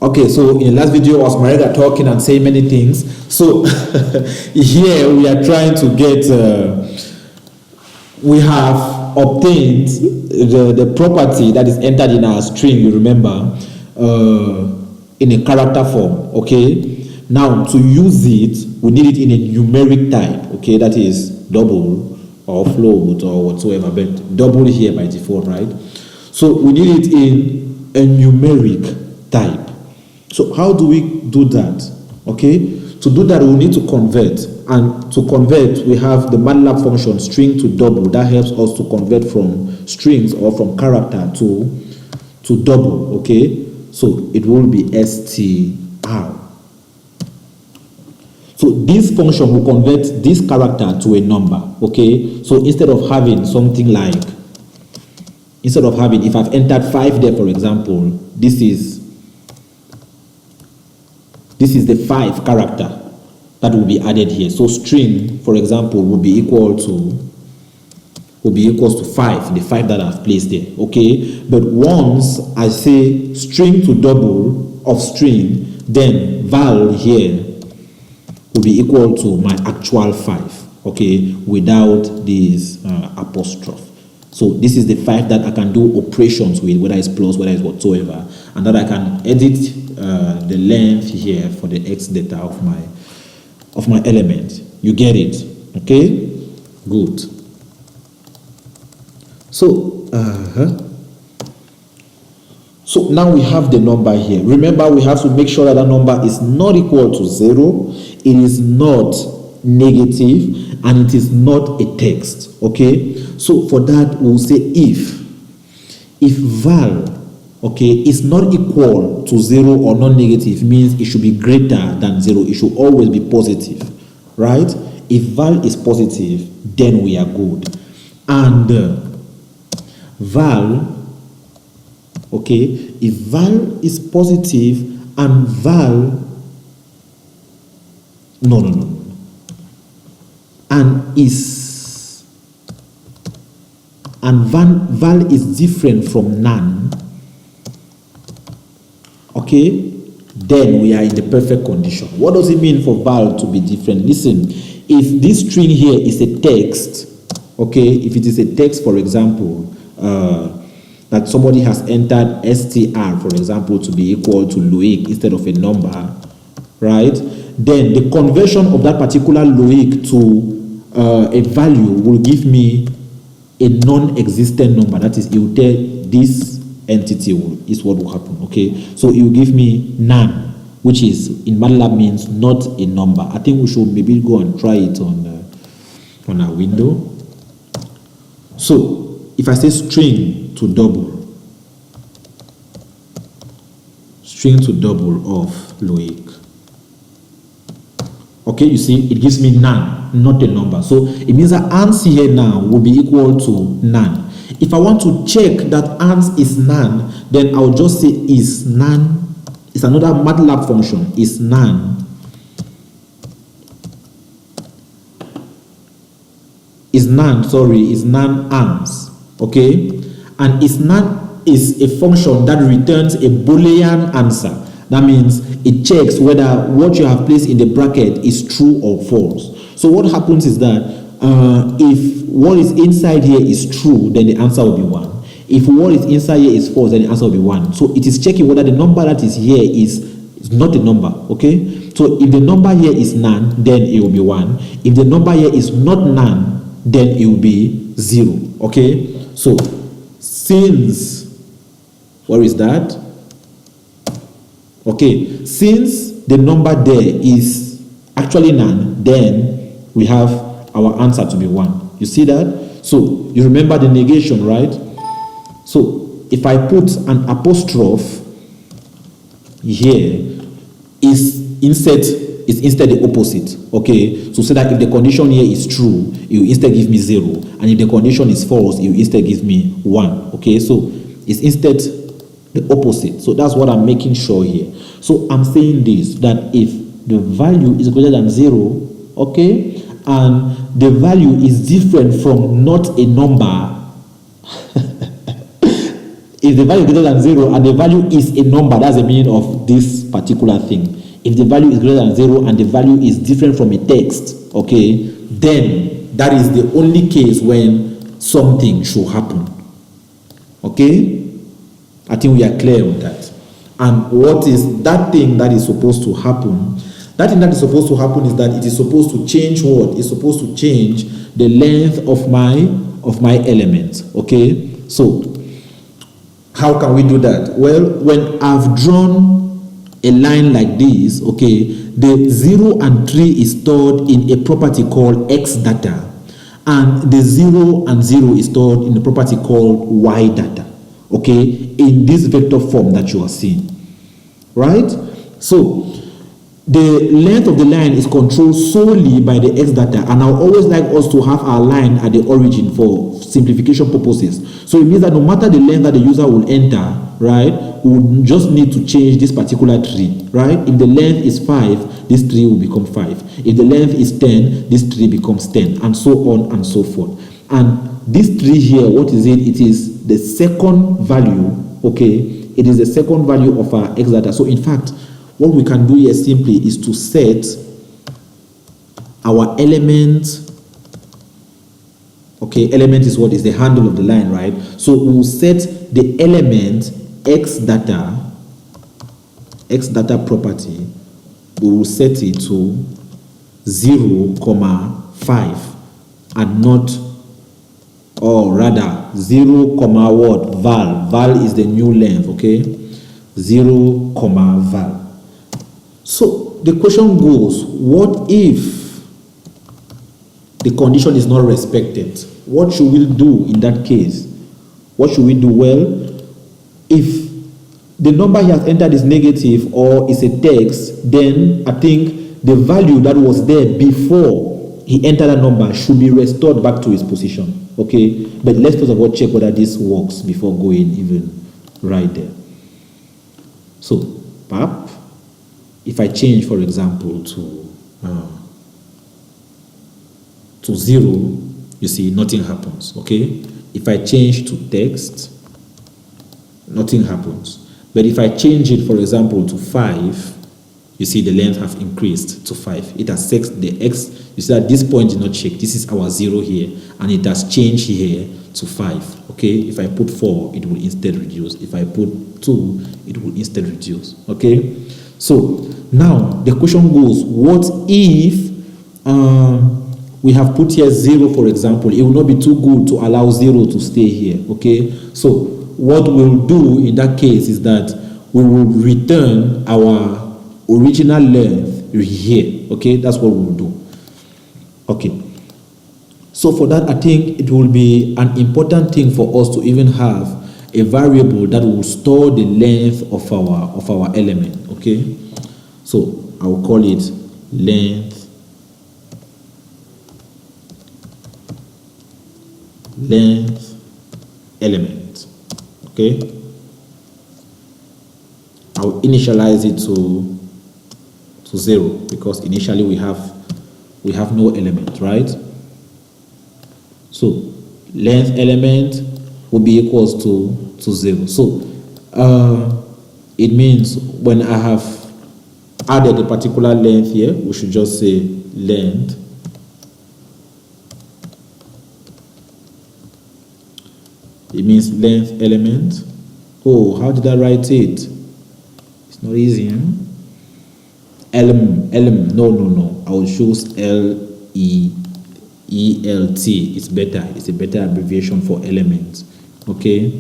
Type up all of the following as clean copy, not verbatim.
Okay, so in the last video, I was Marega talking and saying many things. So here we are trying to get, we have obtained the property that is entered in our string, you remember, in a character form, okay? Now, to use it, we need it in a numeric type, okay? That is double or float or whatsoever, but double here by default, right? So we need it in a numeric type. So how do we do that? Okay, to do that we need to convert, and to convert we have the MATLAB function string to double that helps us to convert from strings or from character to double. Okay, so it will be str. So this function will convert this character to a number. Okay, so instead of having something like, if I've entered 5 there, for example, this is the 5 character that will be added here. So string, for example, will be equals to 5, the 5 that I've placed there. Okay, but once I say string to double of string, then val here will be equal to my actual 5. Okay, without this apostrophe. So this is the 5 that I can do operations with, whether it's plus, whether it's whatsoever, and that I can edit the length here for the x data of my element. You get it? Okay, good. So so now we have the number here. Remember, we have to make sure that number is not equal to 0, it is not negative, and it is not a text. Okay, so for that we'll say if val, okay, is not equal to 0 or non-negative, means it should be greater than 0. It should always be positive, right? If val is positive, then we are good. And val, okay, if val is positive and val, and val is different from none, okay, then we are in the perfect condition. What does it mean for val to be different? Listen, if this string here is a text, okay, if it is a text, for example, that somebody has entered str, for example, to be equal to Loic instead of a number, right, then the conversion of that particular Loic to a value will give me a non-existent number. That is, it will tell this entity is what will happen. Okay, so it will give me none, which is in MATLAB means not a number. I think we should maybe go and try it on our window. So if I say string to double of Loic, okay, you see it gives me none, not a number. So it means that ans here now will be equal to none. If I want to check that ans is none, then I'll just say is none. It's another MATLAB function, is none. Is none ans. Okay, and is none is a function that returns a Boolean answer. That means it checks whether what you have placed in the bracket is true or false. So what happens is that if what is inside here is true, then the answer will be 1. If what is inside here is false, then the answer will be 1. So it is checking whether the number that is here is not a number. Okay, so if the number here is none, then it will be 1. If the number here is not none, then it will be 0. Okay, so since, where is that? Okay, since the number there is actually none, then we have our answer to be 1. You see that? So you remember the negation, right? So if I put an apostrophe here, is instead the opposite. Okay, so say that if the condition here is true, it will instead give me 0, and if the condition is false, it will instead give me 1. Okay, so it's instead the opposite. So that's what I'm making sure here. So I'm saying this, that if the value is greater than 0, okay, and the value is different from not a number, if the value is greater than 0 and the value is a number, that's the meaning of this particular thing. If the value is greater than 0 and the value is different from a text, okay, then that is the only case when something should happen. Okay? I think we are clear on that. And what is that thing that is supposed to happen? That thing that is supposed to happen is that it is supposed to change what? It's supposed to change the length of my element. Okay? So, how can we do that? Well, when I've drawn a line like this, okay, the 0 and 3 is stored in a property called x data, and the 0 and 0 is stored in a property called y data, okay, in this vector form that you are seeing, right? So the length of the line is controlled solely by the x data, and I always like us to have our line at the origin for simplification purposes. So it means that no matter the length that the user will enter, right, we will just need to change this particular tree, right? If the length is 5, this tree will become 5. If the length is 10, this tree becomes 10, and so on and so forth. And this tree here, what is it? It is the second value, okay? It is the second value of our x data. So in fact, what we can do here simply is to set our element. Okay, element is what is the handle of the line, right? So we will set the element x data property, we will set it to 0, 5 and not, or rather 0, what? Val is the new length, okay? 0, val. So the question goes, what if the condition is not respected? What should we do in that case? What should we do? Well, if the number he has entered is negative or is a text, then I think the value that was there before he entered that number should be restored back to its position. Okay? But let's first of all check whether this works before going even right there. So, pap, if I change, for example, to 0, you see, nothing happens, okay? If I change to text, nothing happens. But if I change it, for example, to 5, you see the length have increased to 5. It has set the x, you see at this point did not check. This is our 0 here, and it has changed here to 5, okay? If I put 4, it will instead reduce. If I put 2, it will instead reduce, okay? So, now, the question goes, what if we have put here 0, for example? It will not be too good to allow 0 to stay here, okay? So, what we'll do in that case is that we will return our original length here, okay? That's what we'll do. Okay. So, for that, I think it will be an important thing for us to even have a variable that will store the length of our element, okay? So I will call it length element, okay? I will initialize it to 0 because initially we have no element, right? So length element will be equals to 0. So it means when I have added a particular length here, we should just say length it means length element. Oh, how did I write it? It's not easy, huh? No, I will choose LEELT. It's better. It's a better abbreviation for element. Okay,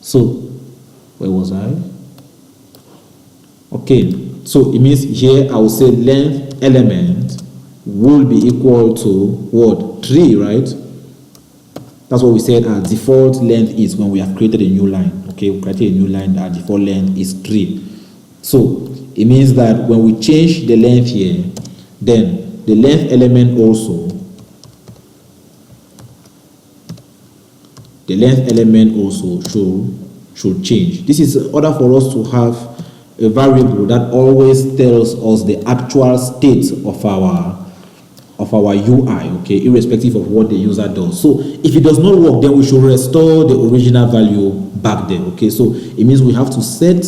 so where was I? Okay, so it means here I will say length element will be equal to what? 3, right? That's what we said our default length is when we have created a new line. Okay, we created a new line, our default length is 3. So it means that when we change the length here, then the length element also should change. This is in order for us to have a variable that always tells us the actual state of our UI, okay, irrespective of what the user does. So if it does not work, then we should restore the original value back there. Okay, so it means we have to set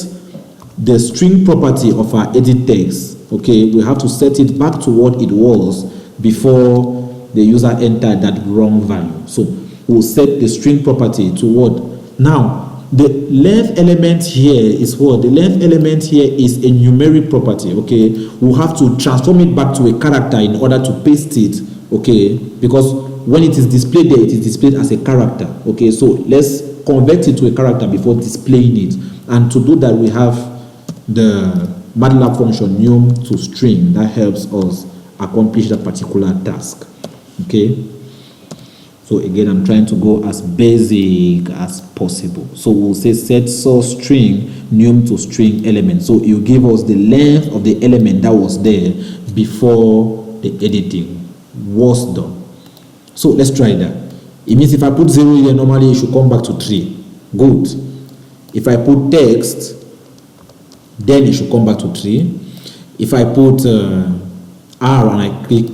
the string property of our edit text. Okay, we have to set it back to what it was before the user entered that wrong value. So we'll set the string property to what? Now, the length element here is what? The length element here is a numeric property. Okay, we'll have to transform it back to a character in order to paste it. Okay, because when it is displayed there, it is displayed as a character. Okay, so let's convert it to a character before displaying it. And to do that, we have the MATLAB function num to string that helps us accomplish that particular task. Okay, so again, I'm trying to go as basic as possible. So we'll say set source string num to string element. So you give us the length of the element that was there before the editing was done. So let's try that. It means if I put 0 here, normally it should come back to 3. Good. If I put text, then it should come back to 3. If I put R and I click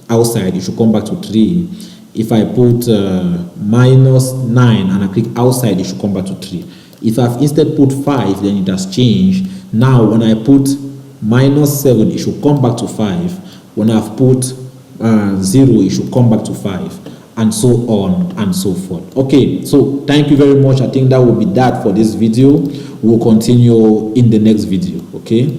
outside, it should come back to 3. If I put -9 and I click outside, it should come back to 3. If I've instead put 5, then it has changed. Now when I put -7, it should come back to 5. When I've put 0, it should come back to 5, and so on and so forth. Okay, so thank you very much. I think that will be that for this video. We'll continue in the next video. Okay.